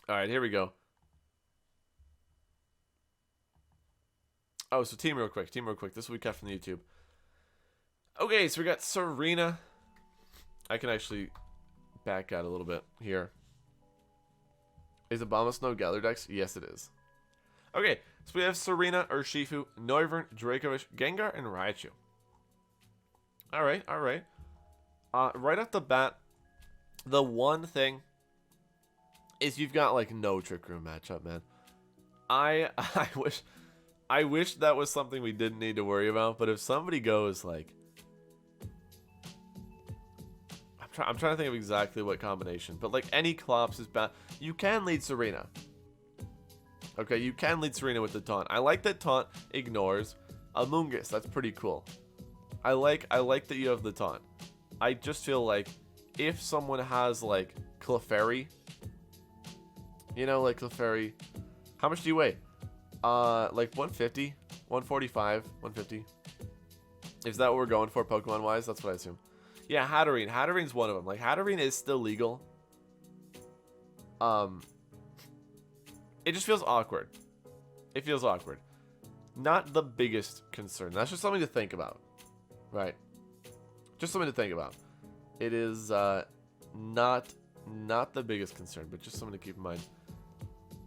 All right, here we go. Oh, so team real quick. Team real quick. This is what we cut from the YouTube. Okay, so we got Serena. I can actually back out a little bit here. Is Abomasnow Gather Dex? Yes, it is. Okay, so we have Serena, Urshifu, Noivern, Dracovish, Gengar, and Raichu. Alright, alright. Right off the bat, the one thing is you've got, like, no Trick Room matchup, man. I wish that was something we didn't need to worry about, but if somebody goes, like... I'm trying to think of exactly what combination, but, like, any Clops is bad. You can lead Serena. Okay, you can lead Serena with the taunt. I like that taunt ignores Amoonguss. That's pretty cool. I like that you have the taunt. I just feel like if someone has, like, Clefairy, you know, like Clefairy, how much do you weigh? Like 150, 145, 150. Is that what we're going for Pokemon wise? That's what I assume. Yeah, Hatterene. Hatterene's one of them. Like, Hatterene is still legal. It just feels awkward. It feels awkward. Not the biggest concern. That's just something to think about. Right. Just something to think about. It is not the biggest concern, but just something to keep in mind.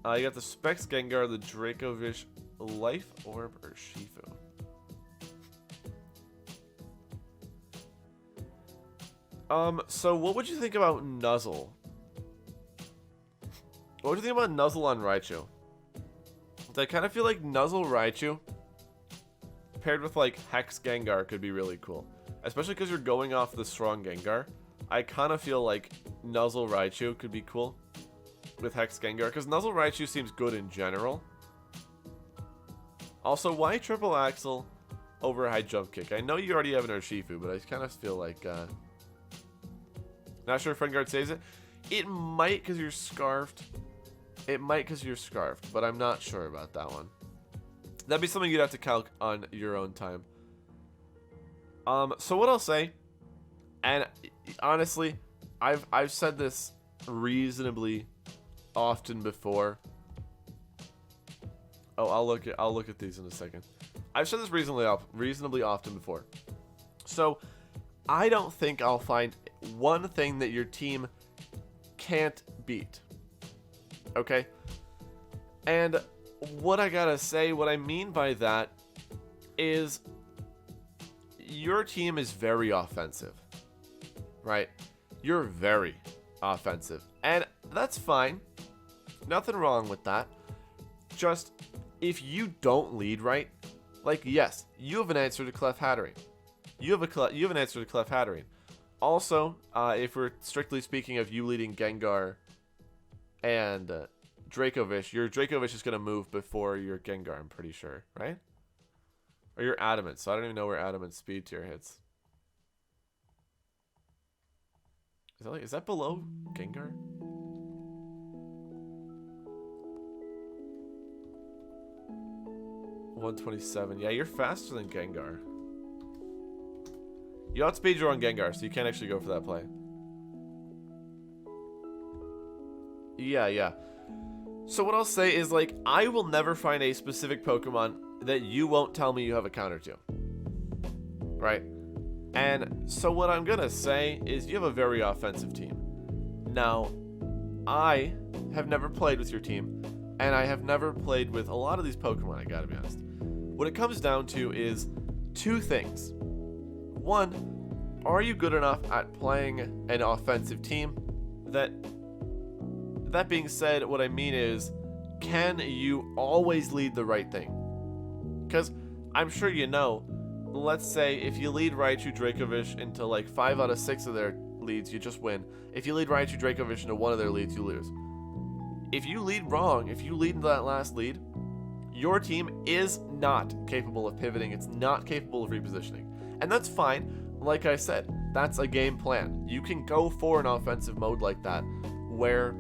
You got the Specs Gengar, the Dracovish, Life Orb, or Shifu. So what would you think about Nuzzle? What would you think about Nuzzle on Raichu? I kind of feel like Nuzzle Raichu paired with, like, Hex Gengar could be really cool. Especially because you're going off the strong Gengar. I kind of feel like Nuzzle Raichu could be cool with Hex Gengar. Because Nuzzle Raichu seems good in general. Also, why Triple Axle over High Jump Kick? I know you already have an Urshifu, but I kind of feel like... Not sure if Friend Guard saves it. It might because you're Scarfed. It might because you're Scarfed, but I'm not sure about that one. That'd be something you'd have to calc on your own time. So what I'll say, and honestly, I've said this reasonably often before. Oh, I'll look at these in a second. I've said this reasonably often before. So I don't think I'll find one thing that your team can't beat. Okay? And what I gotta say, what I mean by that is your team is very offensive. Right? You're very offensive. And that's fine. Nothing wrong with that. Just, if you don't lead right, like, yes, you have an answer to Clef Hatterene. You have an answer to Clef Hatterene. Also, if we're strictly speaking of you leading Gengar and Dracovish, your Dracovish is going to move before your Gengar, I'm pretty sure, right? Or your Adamant, so I don't even know where Adamant's speed tier hits. Is that below Gengar? $127. Yeah, you're faster than Gengar. You outspeed your own Gengar, so you can't actually go for that play. Yeah. So what I'll say is, like, I will never find a specific Pokemon that you won't tell me you have a counter to. Right? And so what I'm gonna say is you have a very offensive team. Now, I have never played with your team, and I have never played with a lot of these Pokemon, I gotta be honest. What it comes down to is two things. One, are you good enough at playing an offensive team? That being said, what I mean is, can you always lead the right thing? Because I'm sure you know, let's say if you lead Raichu Dracovish into like 5 out of 6 of their leads, you just win. If you lead Raichu Dracovish into 1 of their leads, you lose. If you lead wrong, if you lead into that last lead, your team is not capable of pivoting. It's not capable of repositioning. And that's fine. Like I said, that's a game plan. You can go for an offensive mode like that where...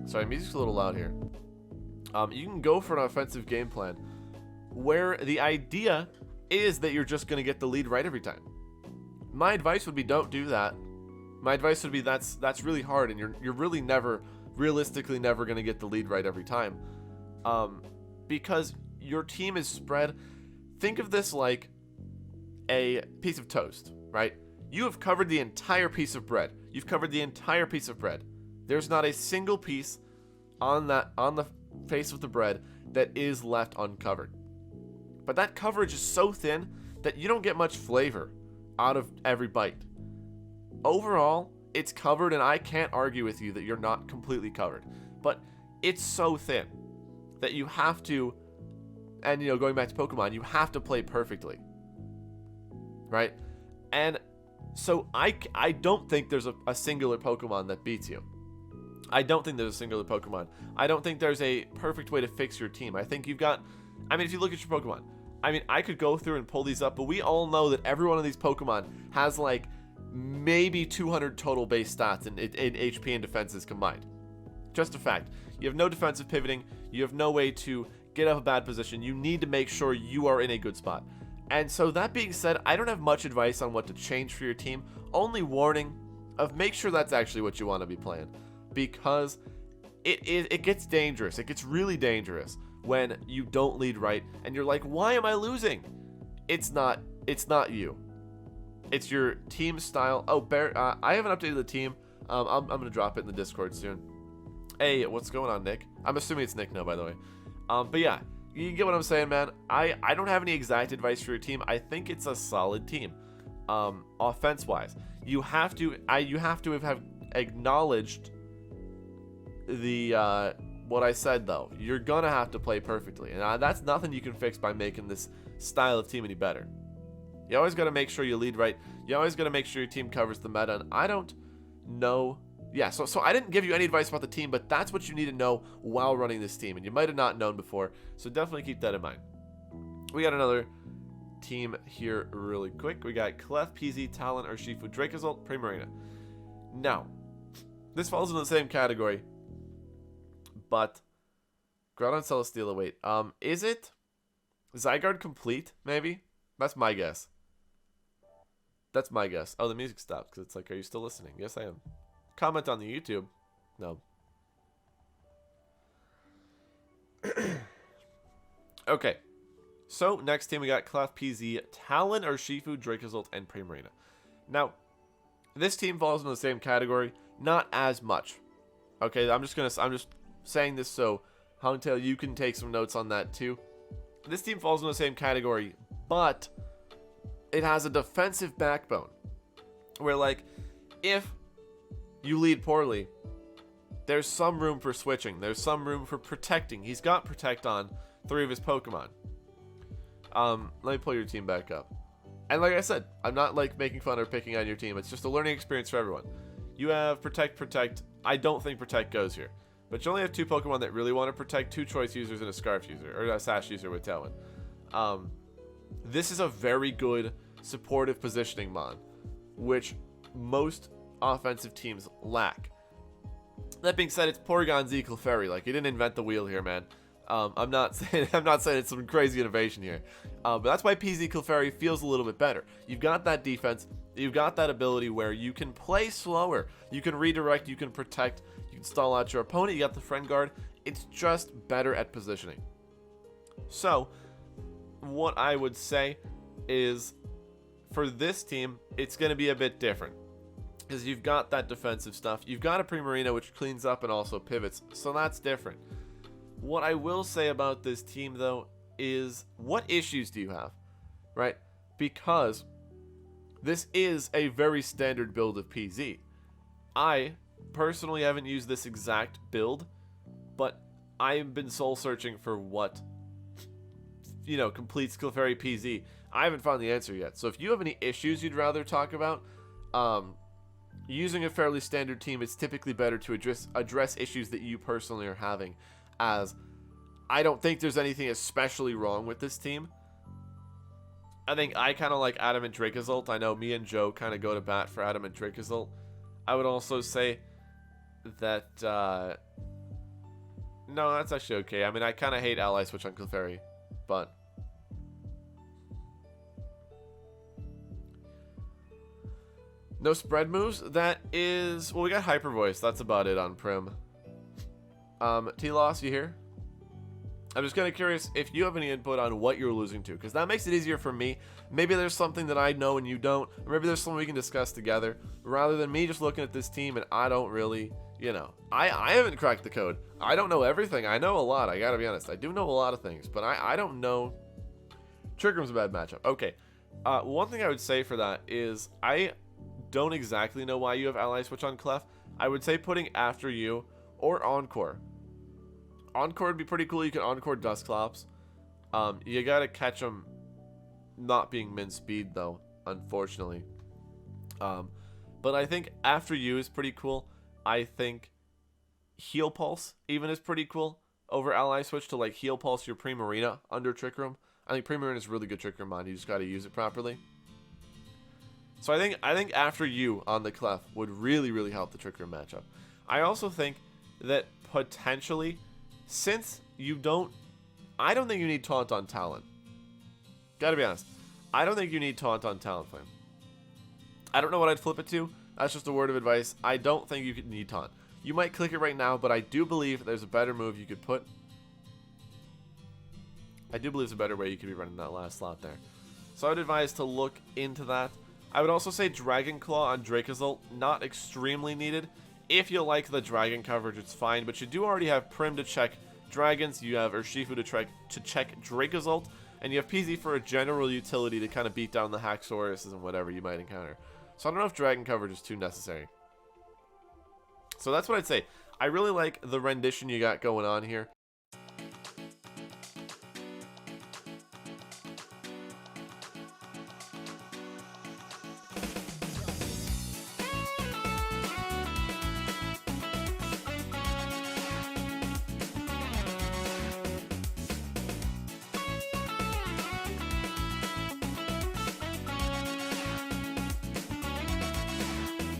Sorry, music's a little loud here. You can go for an offensive game plan where the idea is that you're just going to get the lead right every time. My advice would be don't do that. My advice would be that's really hard, and you're really never realistically never going to get the lead right every time. Because your team is spread. Think of this like a piece of toast, right? You have covered the entire piece of bread. You've covered the entire piece of bread. There's not a single piece on the face of the bread that is left uncovered. But that coverage is so thin that you don't get much flavor out of every bite. Overall, it's covered, and I can't argue with you that you're not completely covered. But it's so thin that you have to, and going back to Pokemon, you have to play perfectly. Right? And so I don't think there's a singular Pokemon that beats you. I don't think there's a singular Pokemon. I don't think there's a perfect way to fix your team. I think you've got, if you look at your Pokemon, I could go through and pull these up, but we all know that every one of these Pokemon has like maybe 200 total base stats in HP and defenses combined. Just a fact. You have no defensive pivoting. You have no way to get out of a bad position. You need to make sure you are in a good spot. And so that being said, I don't have much advice on what to change for your team. Only warning of make sure that's actually what you want to be playing. Because it gets dangerous. It gets really dangerous when you don't lead right and you're like, why am I losing? It's not you. It's your team style. Oh, Bear, I haven't updated the team. I'm going to drop it in the Discord soon. Hey, what's going on, Nick? I'm assuming it's Nick now, by the way. But yeah, you get what I'm saying, man. I don't have any exact advice for your team. I think it's a solid team. Offense-wise, you have to have acknowledged the what I said, though. You're gonna have to play perfectly, and that's nothing you can fix by making this style of team any better. You always got to make sure you lead right. You always got to make sure your team covers the meta, and I don't know. Yeah, so I didn't give you any advice about the team, but that's what you need to know while running this team, and you might have not known before, so definitely keep that in mind. We got another team here really quick. We got Clef, PZ, Talon, Urshifu, Dracozolt, Primarina. Now, this falls into the same category, but Groudon, Celesteela, wait. Is it Zygarde complete, maybe? That's my guess. That's my guess. Oh, the music stopped because it's like, are you still listening? Yes, I am. Comment on the YouTube. No. Okay. So, next team we got Clef, PZ, Talon, Urshifu, Dracozolt, and Primarina. Now, this team falls in the same category. Not as much. Okay, I'm just saying this so Hongtail, you can take some notes on that too. This team falls in the same category, but it has a defensive backbone. Where, like, if you lead poorly, there's some room for switching. There's some room for protecting. He's got Protect on 3 of his Pokemon. Let me pull your team back up. And like I said, I'm not, like, making fun or picking on your team. It's just a learning experience for everyone. You have Protect. I don't think Protect goes here. But you only have 2 Pokemon that really want to protect, 2 Choice users and a Scarf user, or a Sash user with Talon. This is a very good supportive positioning mon, which most offensive teams lack. That being said, it's Porygon Z Clefairy. Like, he didn't invent the wheel here, man. I'm not saying it's some crazy innovation here. But that's why PZ Clefairy feels a little bit better. You've got that defense. You've got that ability where you can play slower. You can redirect. You can protect. You can stall out your opponent. You got the Friend Guard. It's just better at positioning. So, what I would say is, for this team, it's going to be a bit different. Because you've got that defensive stuff. You've got a Primarina, which cleans up and also pivots. So that's different. What I will say about this team, though, is what issues do you have? Right? Because this is a very standard build of PZ. I personally haven't used this exact build, but I've been soul searching for what, completes Clefairy PZ. I haven't found the answer yet. So if you have any issues you'd rather talk about, using a fairly standard team, it's typically better to address issues that you personally are having, as I don't think there's anything especially wrong with this team. I think I kind of like Adamant Dracozolt. I know me and Joe kind of go to bat for Adamant Dracozolt. I would also say that, no, that's actually okay. I mean, I kind of hate Ally Switch on Clefairy, but no spread moves. That is, well, we got Hyper Voice. That's about it on Prim. T-Loss, you here? I'm just kind of curious if you have any input on what you're losing to, because that makes it easier for me. Maybe there's something that I know and you don't, or maybe there's something we can discuss together, rather than me just looking at this team and I don't really, you know, I haven't cracked the code. I don't know everything. I know a lot, I gotta be honest. I do know a lot of things, but I don't know. Trick Room's a bad matchup. Okay, one thing I would say for that is I don't exactly know why you have Ally Switch on Clef. I would say putting After You or Encore. Encore would be pretty cool. You can Encore Dusclops. You gotta catch them not being min speed though, unfortunately. But I think After You is pretty cool. I think Heal Pulse even is pretty cool over Ally Switch to like Heal Pulse your Primarina under Trick Room. I think Primarina is really good Trick Room mod. You just gotta use it properly. So I think After You on the Clef would really help the Trick Room matchup. I also think that potentially, since you don't, I don't think you need Taunt on Talon. Gotta be honest. I don't think you need Taunt on Talonflame. I don't know what I'd flip it to. That's just a word of advice. I don't think you could need Taunt. You might click it right now, but I do believe there's a better move you could put. I do believe there's a better way you could be running that last slot there. So I would advise to look into that. I would also say Dragon Claw on Dracozolt, not extremely needed. If you like the dragon coverage, it's fine, but you do already have Prim to check dragons, you have Urshifu to check Dracozolt, and you have PZ for a general utility to kind of beat down the Haxoruses and whatever you might encounter. So I don't know if dragon coverage is too necessary. So that's what I'd say. I really like the rendition you got going on here.